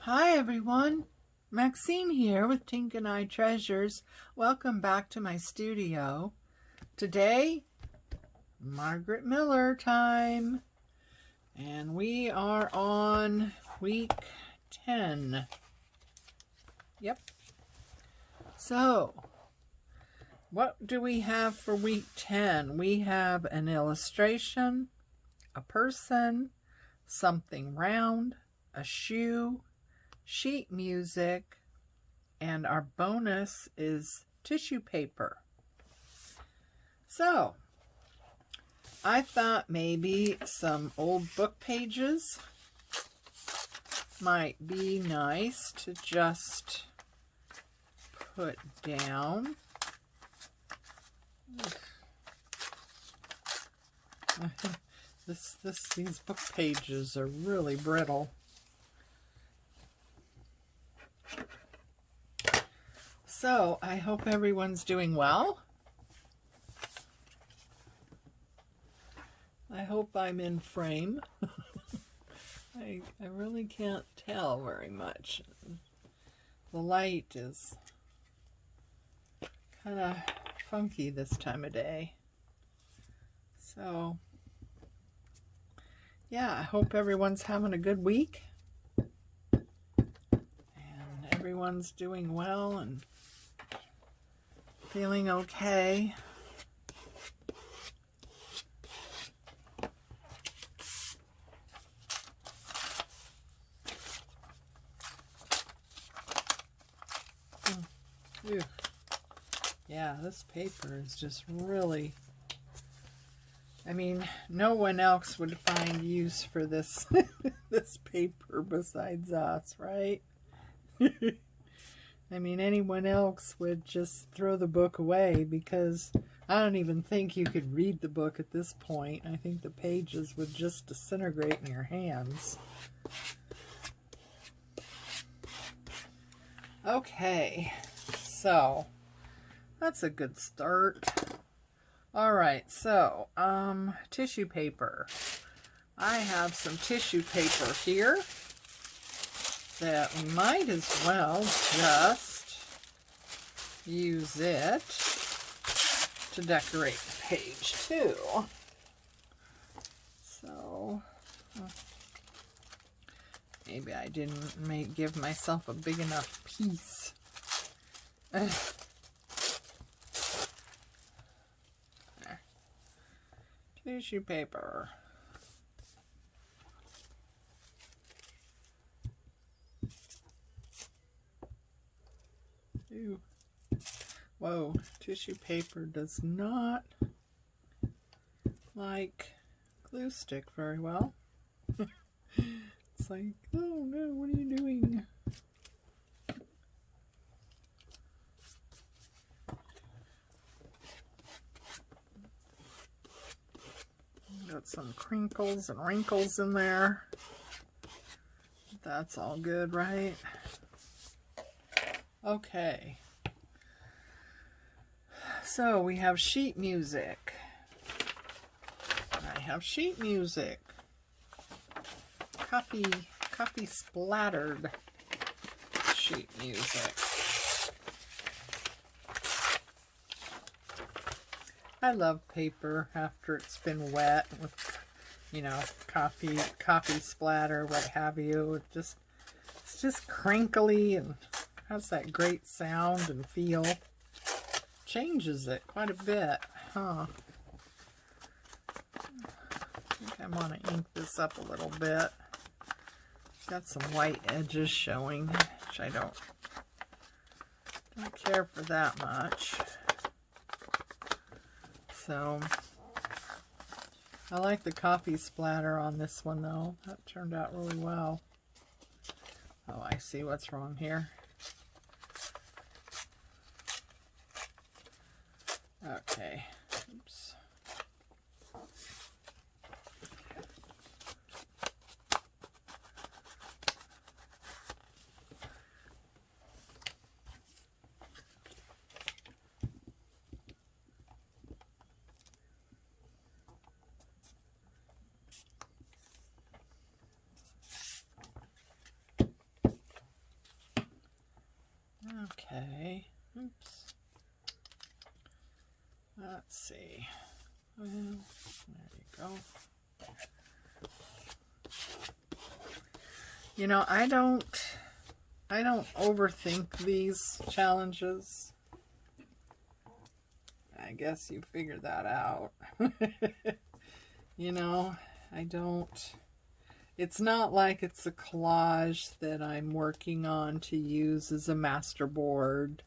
Hi everyone, Maxine here with Tink and I Treasures. Welcome back to my studio. Today, Margaret Miller time, and we are on week 10. Yep. So, what do we have for week 10? We have an illustration, a person, something round, a shoe, sheet music, and our bonus is tissue paper. So, I thought maybe some old book pages might be nice to just put down. These book pages are really brittle. So, I hope everyone's doing well. I hope I'm in frame. I really can't tell very much. The light is kind of funky this time of day. So, yeah, I hope everyone's having a good week. And everyone's doing well and feeling okay. Ew. Yeah, this paper is just really, I mean, no one else would find use for this this paper besides us, right? I mean, anyone else would just throw the book away because I don't even think you could read the book at this point. I think the pages would just disintegrate in your hands. Okay, so that's a good start. All right, so tissue paper. I have some tissue paper here that we might as well just use it to decorate the page too. So maybe I didn't give myself a big enough piece. There. Tissue paper. Ew. Whoa, tissue paper does not like glue stick very well. It's like, oh no, what are you doing? Got some crinkles and wrinkles in there. That's all good, right? Okay. So we have sheet music. I have sheet music. Coffee splattered sheet music. I love paper after it's been wet with, you know, coffee splatter, what have you. It's just crinkly and has that great sound and feel. Changes it quite a bit, huh? I think I want to ink this up a little bit. It's got some white edges showing, which I don't care for that much. So, I like the coffee splatter on this one though. That turned out really well. Oh, I see what's wrong here. Okay. Oops. Okay. Oops. Let's see. Well, there you go. You know, I don't overthink these challenges. I guess you figured that out. You know, I don't. It's not like it's a collage that I'm working on to use as a masterboard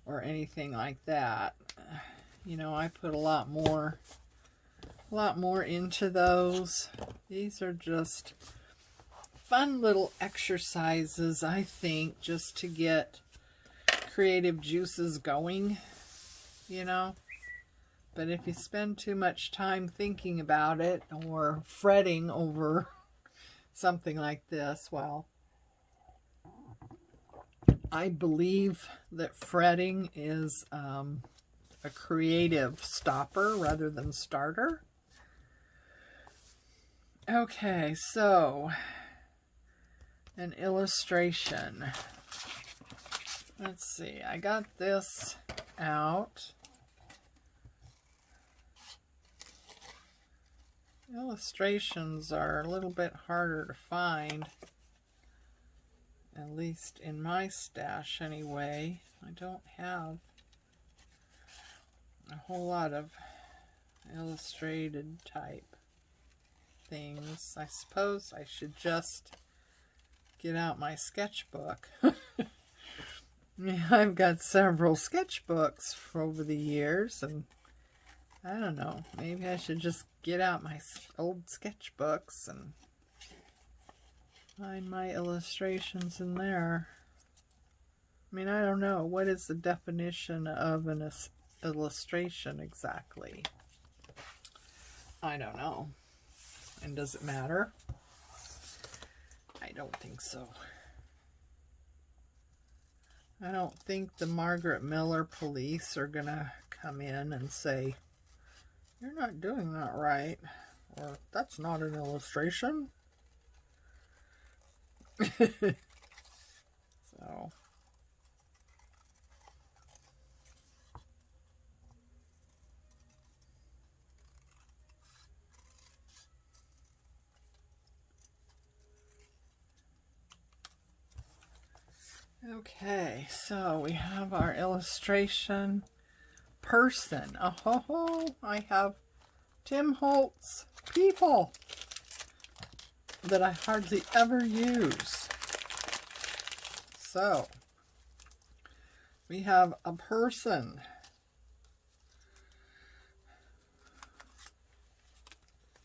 or anything like that. You know, I put a lot more into those. These are just fun little exercises, I think, just to get creative juices going, you know. But if you spend too much time thinking about it or fretting over something like this, well, I believe that fretting is a creative stopper rather than starter. Okay, so an illustration. Let's see, I got this out. Illustrations are a little bit harder to find, at least in my stash anyway. I don't have a whole lot of illustrated type things. I suppose I should just get out my sketchbook. I've got several sketchbooks for over the years, and I don't know, maybe I should just get out my old sketchbooks and find my illustrations in there. I mean, I don't know. What is the definition of an illustration exactly? I don't know. And does it matter? I don't think so. I don't think the Margaret Miller police are gonna come in and say, "You're not doing that right," or "That's not an illustration." So, okay, so we have our illustration person. Oh, I have Tim Holtz people that I hardly ever use. So we have a person.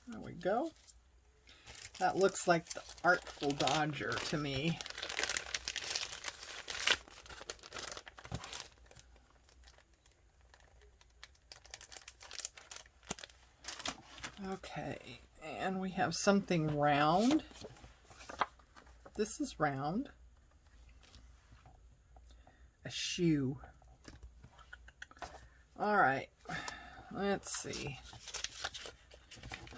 There we go. That looks like the Artful Dodger to me. Okay, and we have something round. This is round. A shoe. All right, let's see.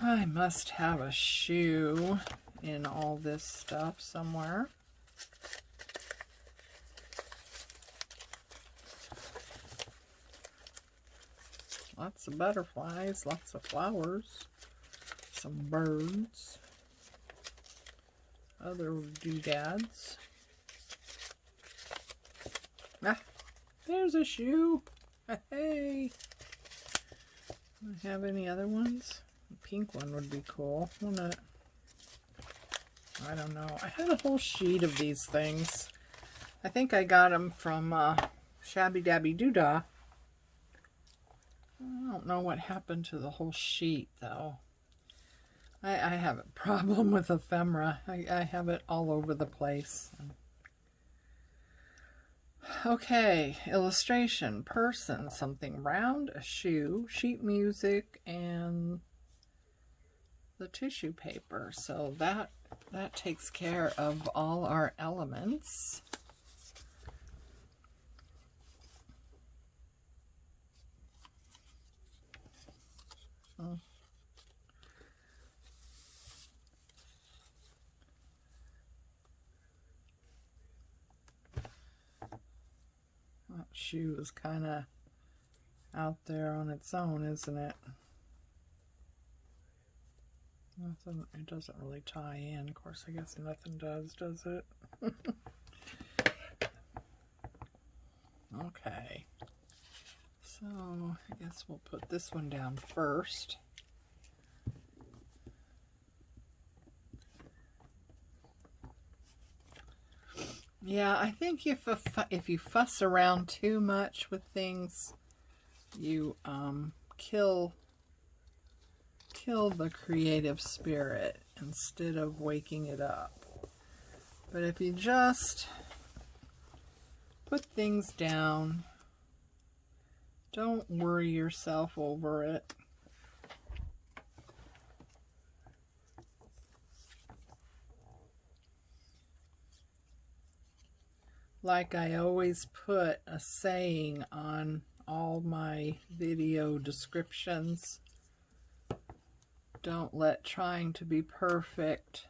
I must have a shoe in all this stuff somewhere. Lots of butterflies, lots of flowers, some birds, other doodads. Ah, there's a shoe. Hey. Do I have any other ones? The pink one would be cool, wouldn't it? I don't know. I had a whole sheet of these things. I think I got them from Shabby Dabby Doodah. I don't know what happened to the whole sheet, though. I have a problem with ephemera. I have it all over the place. Okay, illustration, person, something round, a shoe, sheet music, and the tissue paper. So that takes care of all our elements. shoe is kind of out there on its own, isn't it? Nothing, it doesn't really tie in. Of course, I guess nothing does it? Okay. So, I guess we'll put this one down first. Yeah, I think if you fuss around too much with things, you kill the creative spirit instead of waking it up. But if you just put things down, don't worry yourself over it. Like I always put a saying on all my video descriptions, don't let trying to be perfect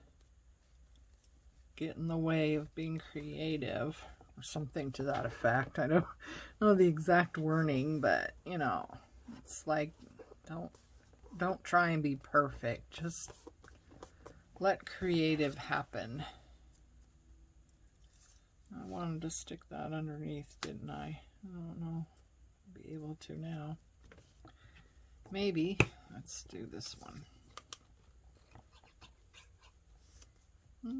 get in the way of being creative, or something to that effect. I don't know the exact wording, but you know, it's like don't try and be perfect. Just let creative happen. I wanted to stick that underneath, didn't I? I don't know. I'll be able to now. Maybe. Let's do this one. Go.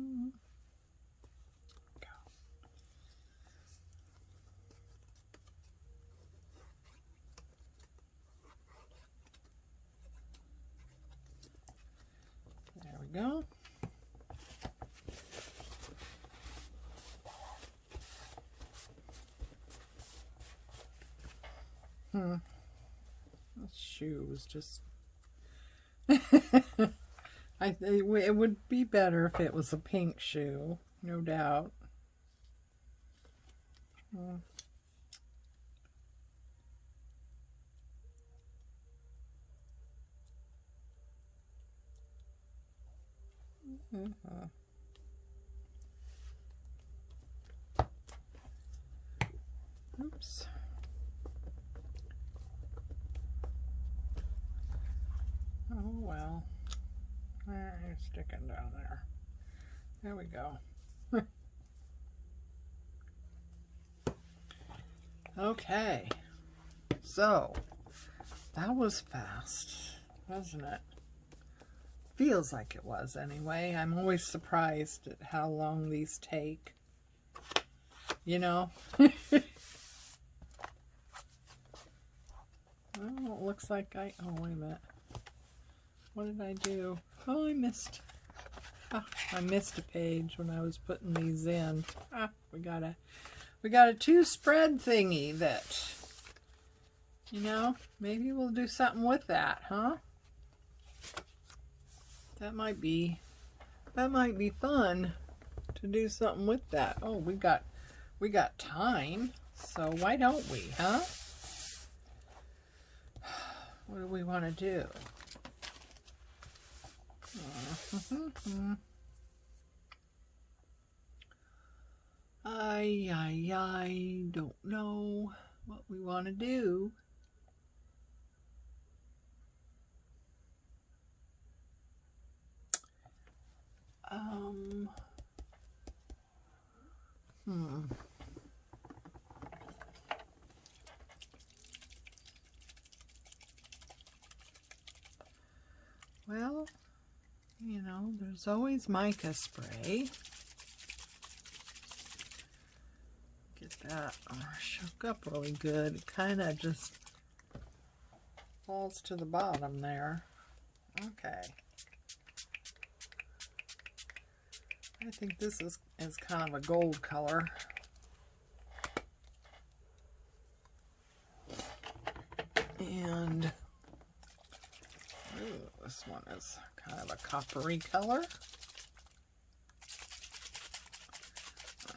There we go. This shoe was just... it would be better if it was a pink shoe, no doubt. Oops. Oh well. It's sticking down there. There we go. Okay. So, that was fast, wasn't it? Feels like it was anyway. I'm always surprised at how long these take. You know? Well, it looks like oh, wait a minute. What did I do? Oh, I missed a page when I was putting these in. We got a two spread thingy that, you know, maybe we'll do something with that, huh? That might be fun to do something with that. Oh, we got time, so why don't we, huh? What do we want to do? I don't know what we want to do. Well, you know, there's always mica spray. Get that shook up really good. It kind of just falls to the bottom there. Okay. I think this is kind of a gold color. And this one is kind of a coppery color.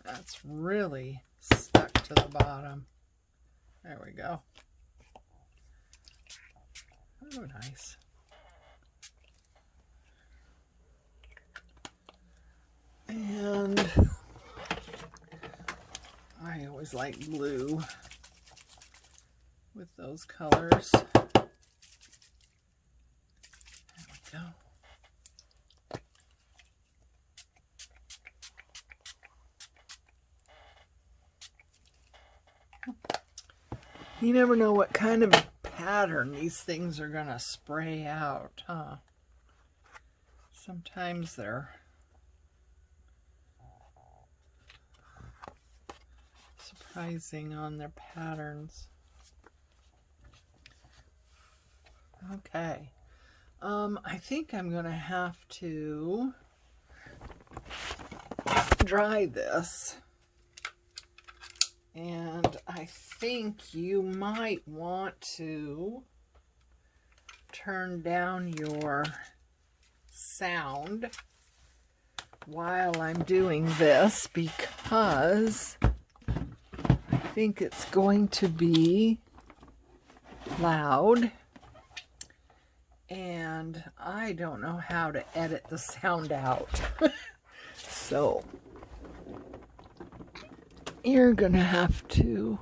That's really stuck to the bottom. There we go. Oh, nice. And I always like blue. with those colors. There we go. You never know what kind of pattern these things are gonna spray out, huh? Sometimes they're surprising on their patterns. Okay. I think I'm gonna have to dry this. And I think you might want to turn down your sound while I'm doing this, because I think it's going to be loud and I don't know how to edit the sound out. So you're gonna have to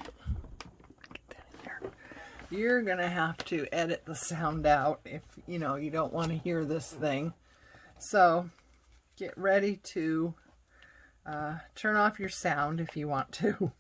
get that in there. You're gonna have to edit the sound out if you know you don't want to hear this thing. So get ready to turn off your sound if you want to.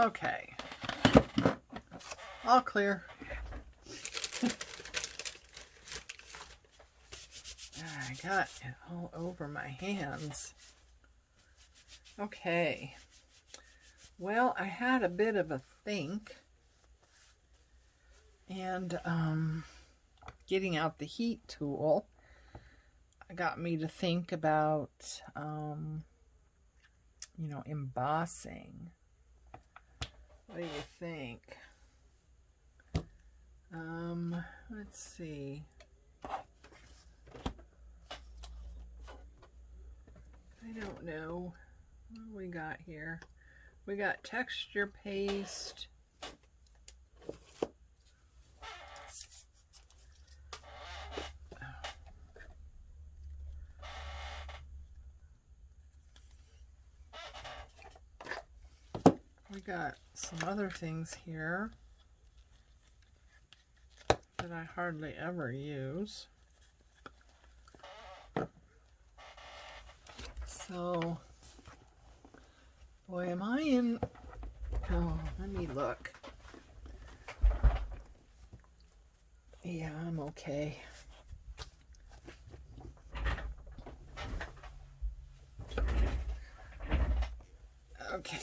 Okay, all clear. I got it all over my hands. Okay, well, I had a bit of a think, and getting out the heat tool got me to think about, you know, embossing. What do you think? Let's see. I don't know. What do we got here? We got texture paste. We got some other things here that I hardly ever use. So, boy, am I in... Oh, let me look. Yeah, I'm okay. Okay,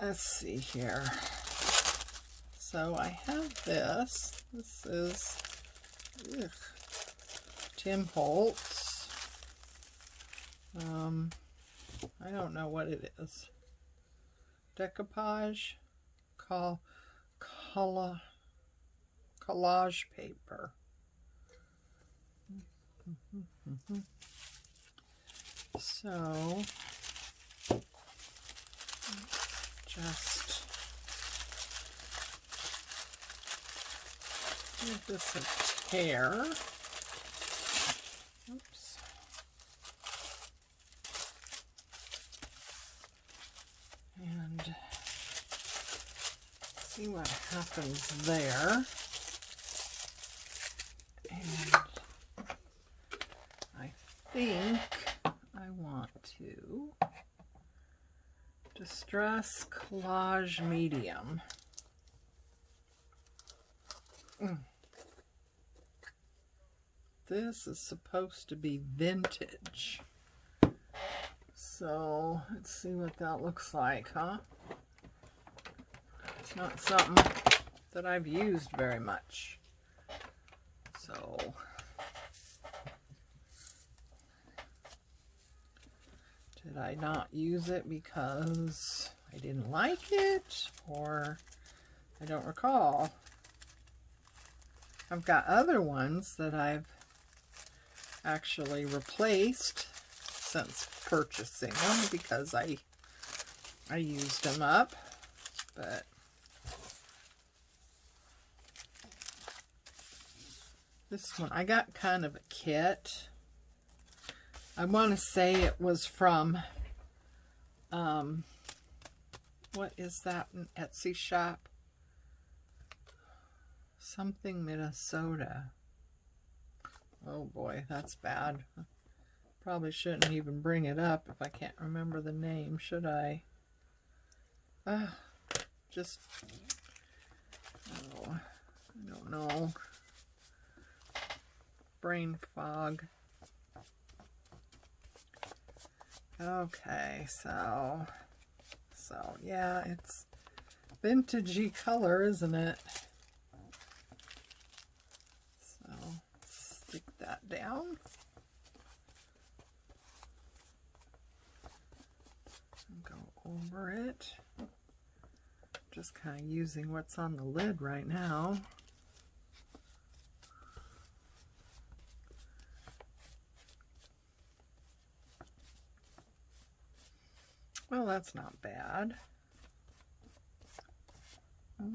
let's see here. So I have this. This is Tim Holtz. I don't know what it is. Decoupage, collage paper. So just give this a tear. Oops. And see what happens there. And I think I want to Distress Collage Medium. this is supposed to be vintage. So let's see what that looks like, huh? It's not something that I've used very much. So did I not use it because I didn't like it, or I don't recall? I've got other ones that I've actually replaced since purchasing them because I used them up, but this one I got kind of a kit. I want to say it was from what is that, an Etsy shop? Something Minnesota. Oh boy, that's bad. Probably shouldn't even bring it up if I can't remember the name, should I? Just, oh, I don't know. Brain fog. Okay, so yeah, it's vintagey color, isn't it? So stick that down. Go over it. Just kind of using what's on the lid right now. Well, that's not bad. Of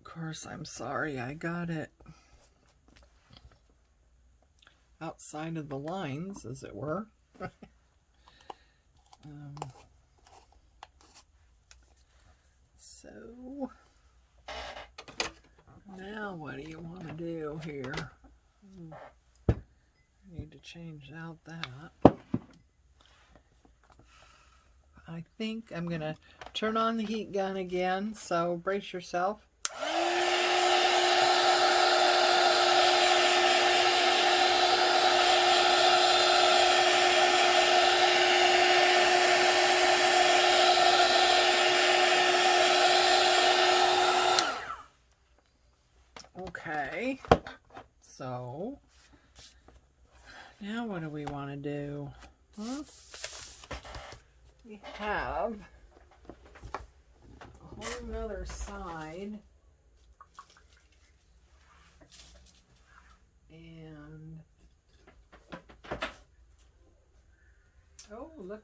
course, I'm sorry I got it outside of the lines, as it were. So now what do you want to do here? I need to change out that. I think I'm going to turn on the heat gun again, so brace yourself. Okay, so now what do we want to do? Huh? We have a whole nother side, and oh, look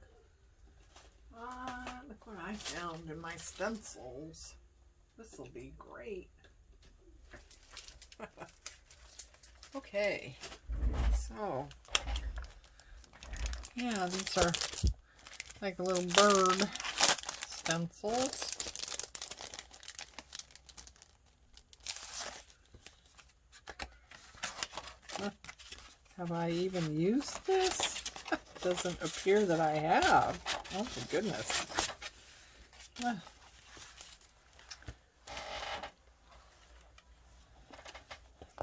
what I found in my stencils. This will be great. Okay, so yeah, these are like a little bird stencils. Have I even used this? Doesn't appear that I have. Oh my goodness.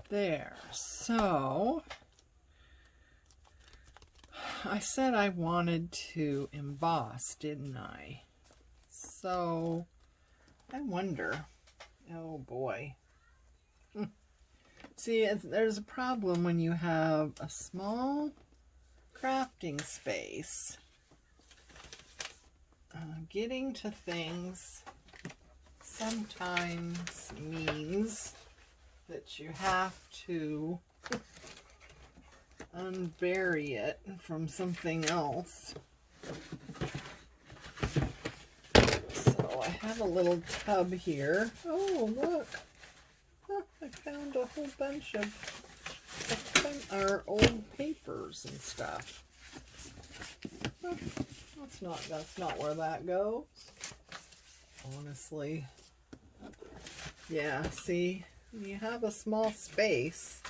There, so I said I wanted to emboss, didn't I? So I wonder, oh boy. See, there's a problem when you have a small crafting space. Getting to things sometimes means that you have to unbury it from something else. So I have a little tub here. Oh, look. I found a whole bunch of our old papers and stuff. That's not where that goes. Honestly. Yeah, see? You have a small space.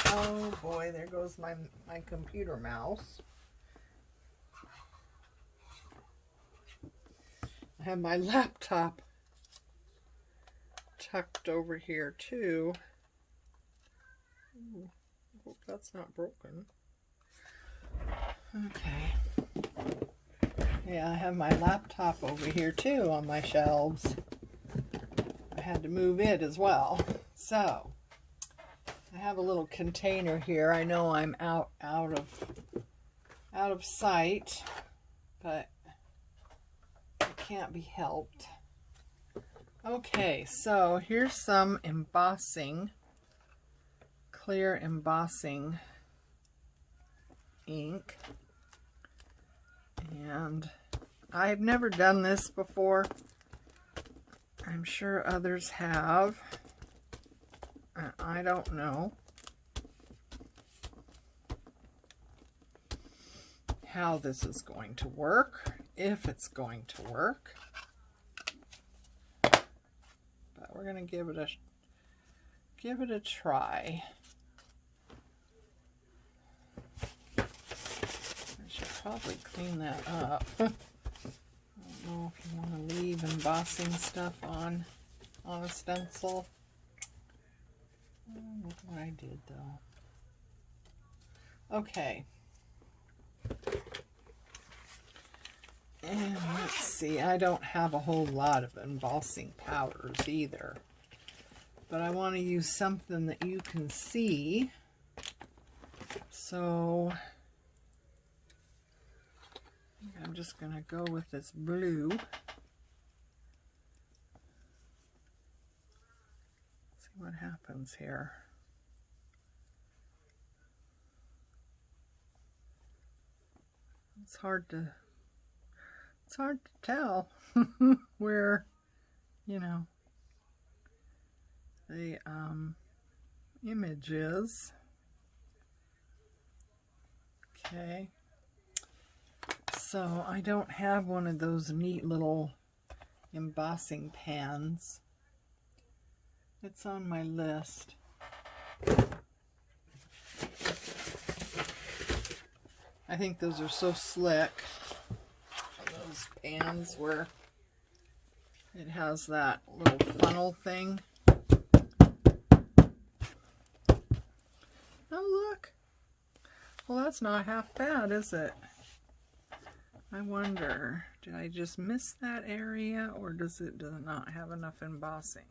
Oh boy, there goes my computer mouse. I have my laptop tucked over here too. Ooh, hope that's not broken. Okay. Yeah, I have my laptop over here too on my shelves. I had to move it as well. So, I have a little container here. I know I'm out of sight, but it can't be helped. Okay, so here's some embossing, clear embossing ink. And I've never done this before. I'm sure others have. I don't know how this is going to work, if it's going to work. But we're going to give it a try. I should probably clean that up. I don't know if you want to leave embossing stuff on a stencil. Look what I did though. Okay. And let's see, I don't have a whole lot of embossing powders either. But I want to use something that you can see. So I'm just going to go with this blue. See what happens here. It's hard to tell where, you know, the image is. Okay. So I don't have one of those neat little embossing pans. It's on my list. I think those are so slick. Those pans where it has that little funnel thing. Oh, look. Well, that's not half bad, is it? I wonder, did I just miss that area, or does it not have enough embossing?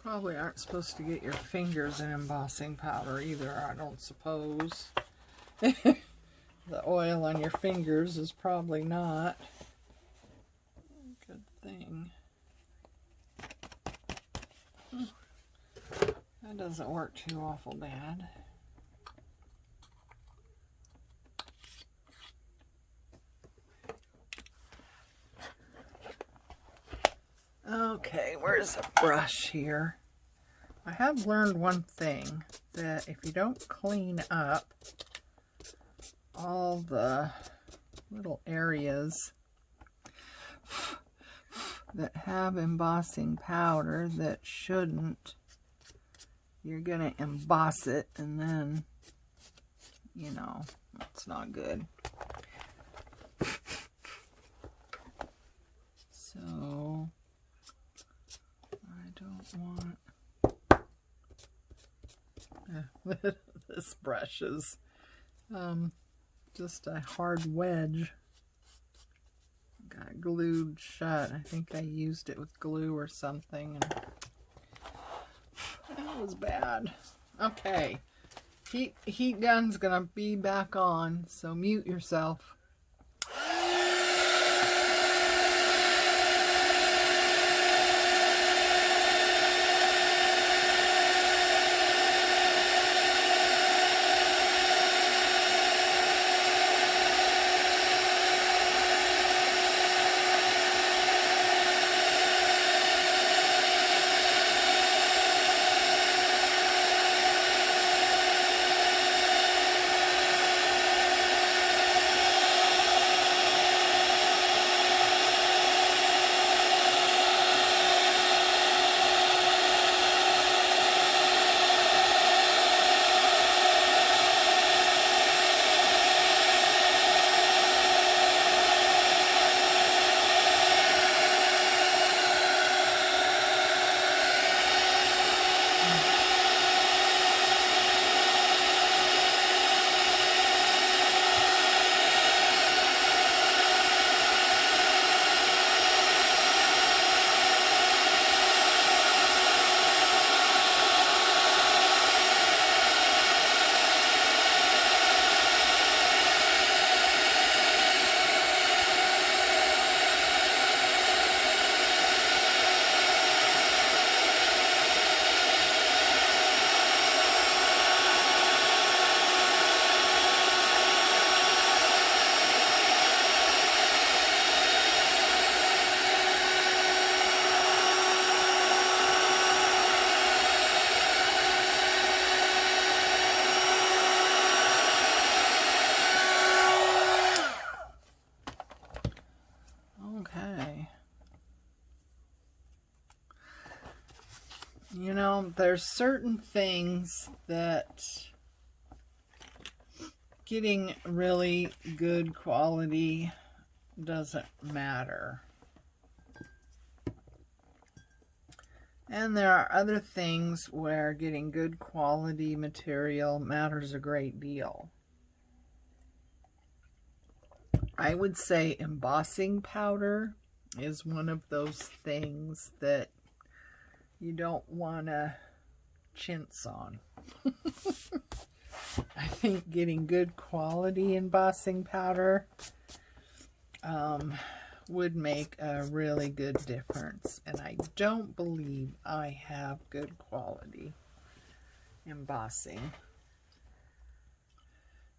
Probably aren't supposed to get your fingers in embossing powder either, I don't suppose. The oil on your fingers is probably not a good thing. That doesn't work too awful bad. Okay, where's a brush here? I have learned one thing, that if you don't clean up all the little areas that have embossing powder that shouldn't, you're gonna emboss it, and then, you know, it's not good. So I don't want this brush is just a hard wedge. Got glued shut. I think I used it with glue or something, and that was bad. Okay, heat gun's gonna be back on, so mute yourself. You know, there's certain things that getting really good quality doesn't matter. And there are other things where getting good quality material matters a great deal. I would say embossing powder is one of those things that you don't want to chintz on. I think getting good quality embossing powder would make a really good difference. And I don't believe I have good quality embossing.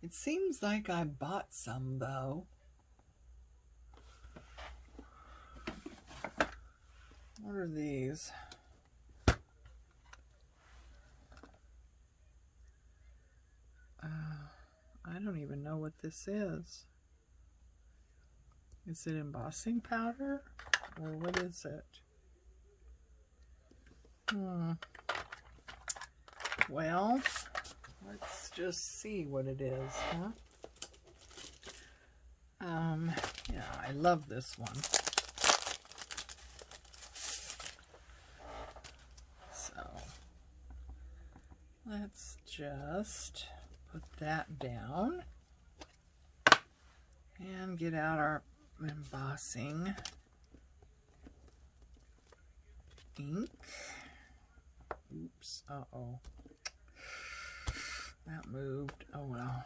It seems like I bought some though. What are these? I don't even know what this is. Is it embossing powder? Or what is it? Well, let's just see what it is, huh? Yeah, I love this one. So, let's just put that down and get out our embossing ink. Oops, uh-oh. That moved. Oh well.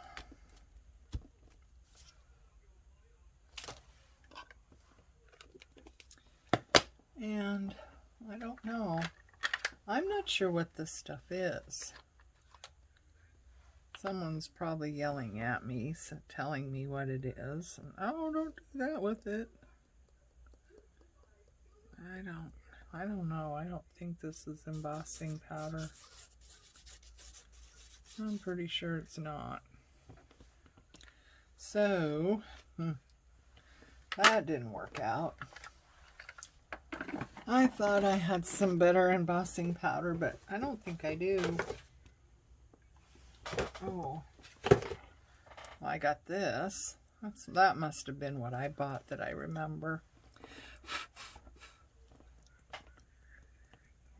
And I don't know. I'm not sure what this stuff is. Someone's probably yelling at me, telling me what it is. And, oh, don't do that with it. I don't know. I don't think this is embossing powder. I'm pretty sure it's not. So, that didn't work out. I thought I had some better embossing powder, but I don't think I do. Oh, well, I got this. That must have been what I bought that I remember.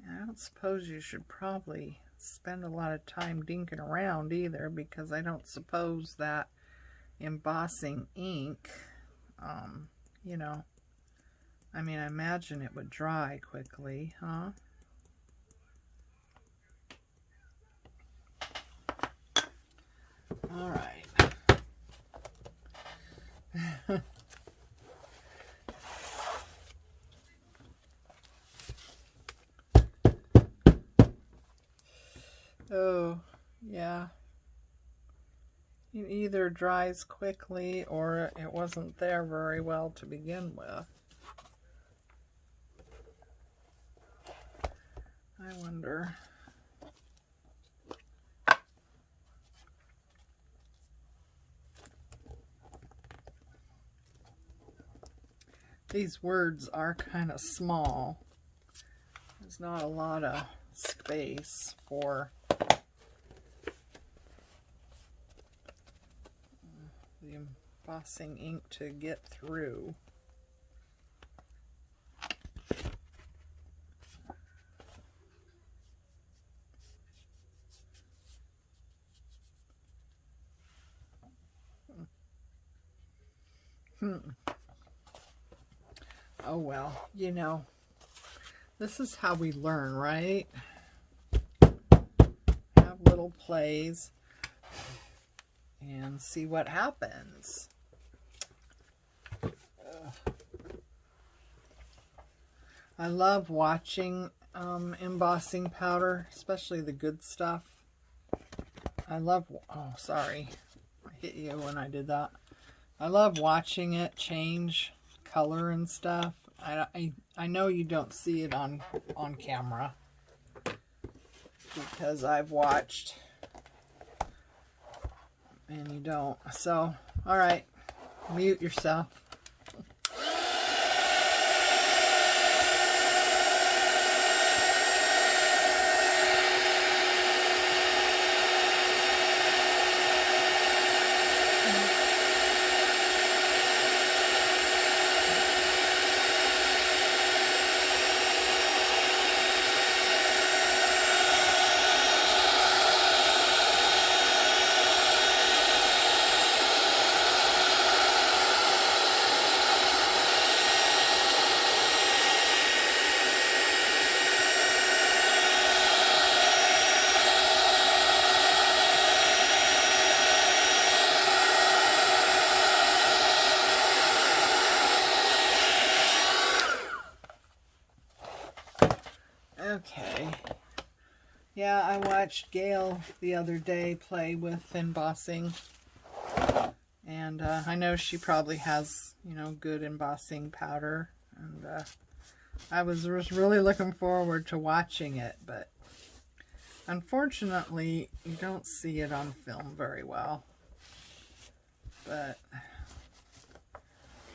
I don't suppose you should probably spend a lot of time dinking around either, because I don't suppose that embossing ink, you know, I mean, I imagine it would dry quickly, huh? All right. Oh, yeah. It either dries quickly or it wasn't there very well to begin with. I wonder. These words are kind of small. There's not a lot of space for the embossing ink to get through. Oh well, you know, this is how we learn, right? Have little plays and see what happens. I love watching embossing powder, especially the good stuff. I love, oh sorry, I hit you when I did that. I love watching it change color and stuff. I know you don't see it on camera because I've watched and you don't. So, all right, mute yourself. Okay. Yeah, I watched Gayle the other day play with embossing. And I know she probably has, you know, good embossing powder. And I was really looking forward to watching it. But unfortunately, you don't see it on film very well. But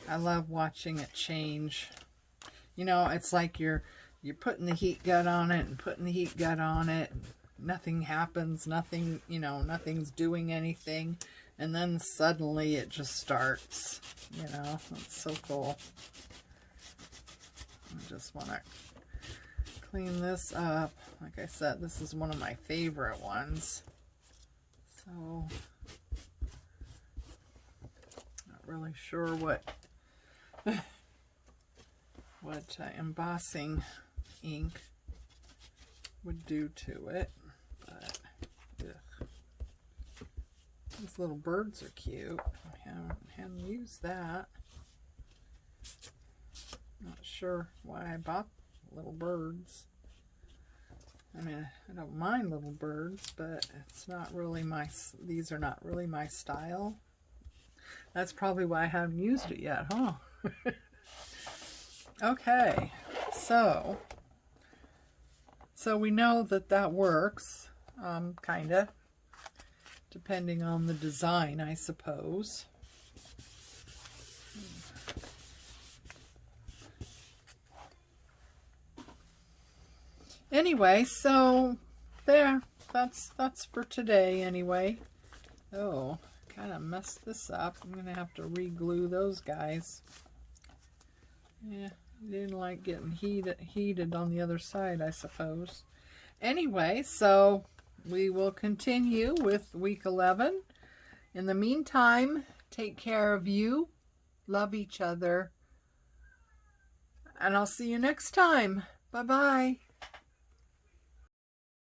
I love watching it change. You know, it's like you're putting the heat gun on it and putting the heat gun on it. Nothing happens. Nothing, you know, nothing's doing anything. And then suddenly it just starts. You know, it's so cool. I just want to clean this up. Like I said, this is one of my favorite ones. So, not really sure what embossing ink would do to it, but ugh. These little birds are cute. I haven't used that. Not sure why I bought little birds. I mean, I don't mind little birds, but it's not really these are not really my style. That's probably why I haven't used it yet, huh? Okay, so we know that works, kinda, depending on the design, I suppose. Anyway, so there, that's for today anyway. Oh, kind of messed this up. I'm gonna have to re-glue those guys. Yeah, didn't like getting heated on the other side, I suppose. Anyway, so we will continue with week 11. In the meantime, take care of you, love each other, and I'll see you next time. Bye-bye.